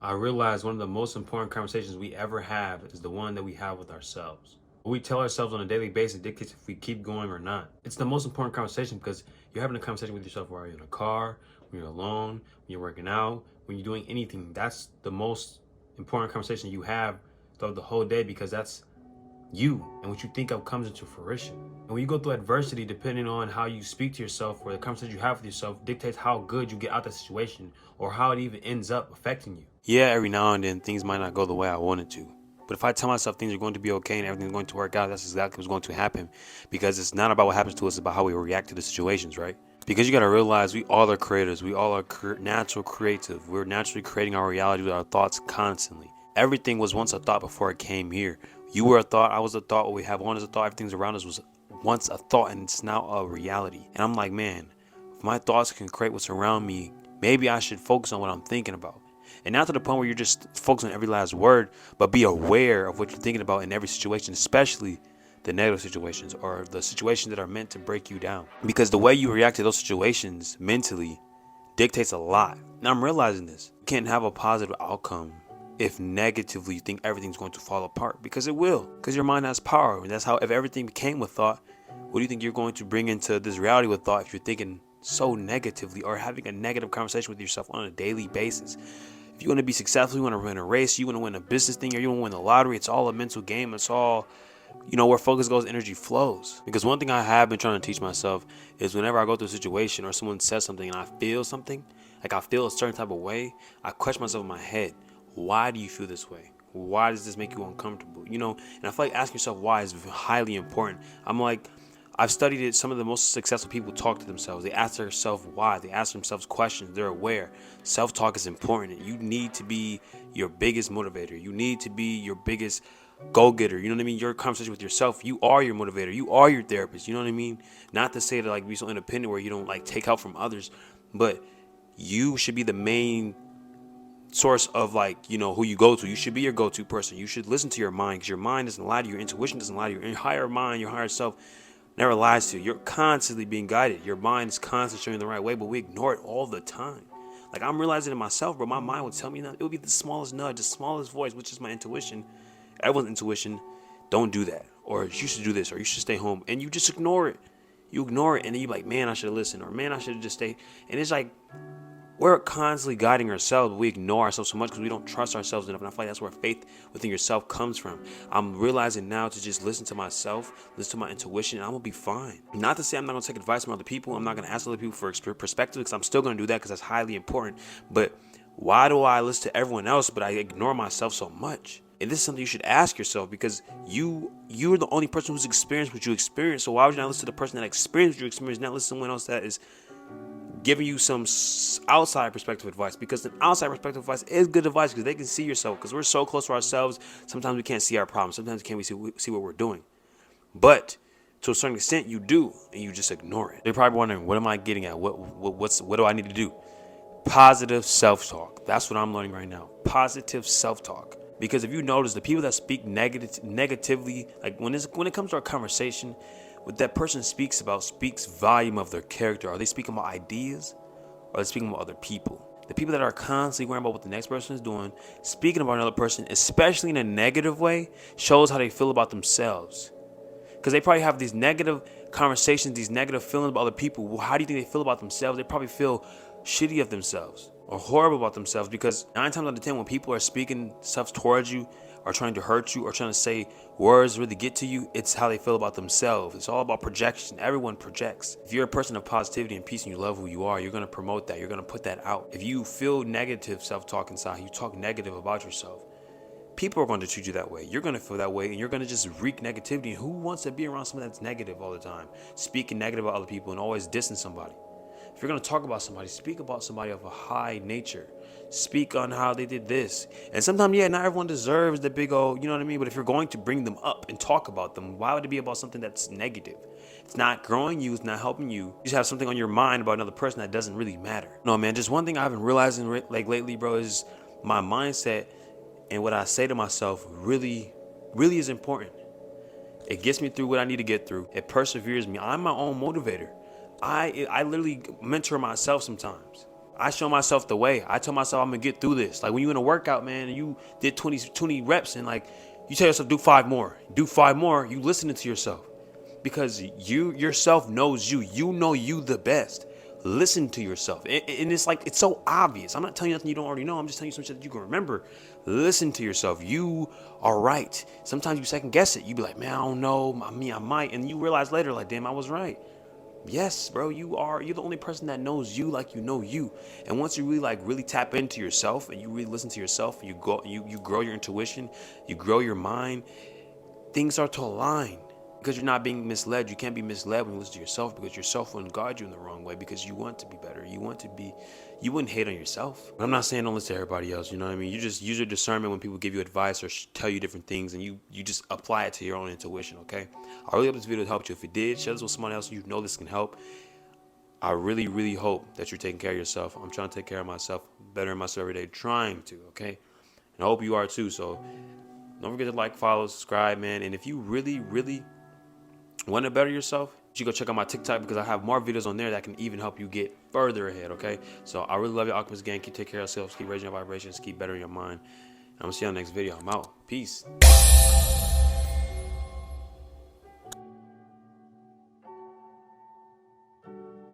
I realize one of the most important conversations we ever have is the one that we have with ourselves. What we tell ourselves on a daily basis dictates if we keep going or not. It's the most important conversation because you're having a conversation with yourself while you're in a car, when you're alone, when you're working out, when you're doing anything. That's the most important conversation you have throughout the whole day because that's you and what you think of comes into fruition. And when you go through adversity, depending on how you speak to yourself or the conversation you have with yourself, dictates how good you get out of the situation or how it even ends up affecting you. Yeah, every now and then things might not go the way I wanted to. But if I tell myself things are going to be okay and everything's going to work out, that's exactly what's going to happen. Because it's not about what happens to us, it's about how we react to the situations, right? Because you got to realize we all are creators. We all are natural creative. We're naturally creating our reality with our thoughts constantly. Everything was once a thought before it came here. You were a thought, I was a thought, what we have on is a thought, everything's around us was once a thought and it's now a reality. And I'm like, man, if my thoughts can create what's around me, maybe I should focus on what I'm thinking about. And not to the point where you're just focusing on every last word, but be aware of what you're thinking about in every situation, especially the negative situations or the situations that are meant to break you down. Because the way you react to those situations mentally dictates a lot. Now I'm realizing this. You can't have a positive outcome if negatively you think everything's going to fall apart, because it will, because your mind has power. And that's how, if everything became with thought, what do you think you're going to bring into this reality with thought if you're thinking so negatively or having a negative conversation with yourself on a daily basis? If you want to be successful, you want to win a race, you want to win a business thing, or you want to win the lottery, it's all a mental game. It's all, where focus goes, energy flows. Because one thing I have been trying to teach myself is whenever I go through a situation or someone says something and I feel something, like I feel a certain type of way, I question myself in my head. Why do you feel this way? Why does this make you uncomfortable? And I feel like asking yourself why is highly important. I've studied it. Some of the most successful people talk to themselves. They ask themselves why. They ask themselves questions. They're aware. Self-talk is important. You need to be your biggest motivator. You need to be your biggest go-getter. You know what I mean? Your conversation with yourself. You are your motivator. You are your therapist. You know what I mean? Not to say to be so independent where you don't take help from others, but you should be the main source of who you go to. You should be your go-to person. You should listen to your mind, because your mind doesn't lie to you. Your intuition doesn't lie to you. Your higher mind, your higher self never lies to you. You're constantly being guided. Your mind is constantly showing the right way, but we ignore it all the time. I'm realizing it myself, bro. My mind would tell me that it would be the smallest nudge, the smallest voice, which is my intuition. Everyone's intuition. Don't do that, or you should do this, or you should stay home, and you just ignore it. You ignore it, and then you're like, man, I should have listened, or man, I should have just stayed. And it's like, we're constantly guiding ourselves, but we ignore ourselves so much because we don't trust ourselves enough. And I feel like that's where faith within yourself comes from. I'm realizing now to just listen to myself, listen to my intuition, and I'm going to be fine. Not to say I'm not going to take advice from other people. I'm not going to ask other people for perspective, because I'm still going to do that because that's highly important. But why do I listen to everyone else, but I ignore myself so much? And this is something you should ask yourself, because you're the only person who's experienced what you experienced. So why would you not listen to the person that experienced what you experienced, not listen to someone else that is giving you some outside perspective advice? Because an outside perspective advice is good advice, because they can see yourself, because we're so close to ourselves. Sometimes we can't see our problems. Sometimes we can't see what we're doing. But to a certain extent, you do, and you just ignore it. They're probably wondering, what am I getting at? What do I need to do? Positive self-talk. That's what I'm learning right now. Positive self-talk. Because if you notice, the people that speak negatively, when it comes to our conversation, what that person speaks about speaks volume of their character. Are they speaking about ideas, or are they speaking about other people? The people that are constantly worrying about what the next person is doing, speaking about another person, especially in a negative way, shows how they feel about themselves. Because they probably have these negative conversations, these negative feelings about other people. Well, how do you think they feel about themselves? They probably feel shitty of themselves or horrible about themselves, because 9 times out of 10, when people are speaking stuff towards you, or trying to hurt you, or trying to say words really get to you, it's how they feel about themselves. It's all about projection. Everyone projects. If you're a person of positivity and peace and you love who you are, you're going to promote that. You're going to put that out. If you feel negative self-talk inside, you talk negative about yourself, people are going to treat you that way. You're going to feel that way, and you're going to just wreak negativity. And who wants to be around someone that's negative all the time, speaking negative about other people and always dissing somebody? If you're going to talk about somebody, speak about somebody of a high nature. Speak on how they did this. And sometimes, not everyone deserves the big old, you know what I mean? But if you're going to bring them up and talk about them, why would it be about something that's negative? It's not growing you. It's not helping you. You just have something on your mind about another person that doesn't really matter. No, man, just one thing I've been realizing lately, bro, is my mindset and what I say to myself really, really is important. It gets me through what I need to get through. It perseveres me. I'm my own motivator. I literally mentor myself sometimes. I show myself the way. I tell myself I'm gonna get through this. Like when you in a workout, man, and you did 20 reps, and like you tell yourself do 5 more, do 5 more. You listening to yourself because you yourself knows you. You know you the best. Listen to yourself, and it's like it's so obvious. I'm not telling you nothing you don't already know. I'm just telling you some shit that you can remember. Listen to yourself. You are right. Sometimes you second guess it. You be like, man, I don't know. I might, and you realize later, like, damn, I was right. Yes, bro, you're the only person that knows you like you know you. And once you really tap into yourself and you really listen to yourself, you grow your intuition, you grow your mind, things start to align. Because you're not being misled. You can't be misled when you listen to yourself, because yourself wouldn't guide you in the wrong way, because you want to be better. You wouldn't hate on yourself. I'm not saying don't listen to everybody else, you know what I mean? You just use your discernment when people give you advice or tell you different things, and you just apply it to your own intuition, okay? I really hope this video helped you. If it did, share this with someone else you know this can help. I really, really hope that you're taking care of yourself. I'm trying to take care of myself, bettering myself every day, trying to, okay? And I hope you are too, so don't forget to like, follow, subscribe, man. And if you really, really want to better yourself, you should go check out my TikTok, because I have more videos on there that can even help you get further ahead, okay? So I really love your Alchemist gang. Keep taking care of yourselves. Keep raising your vibrations. Keep bettering your mind. And I'm going to see you on the next video. I'm out. Peace.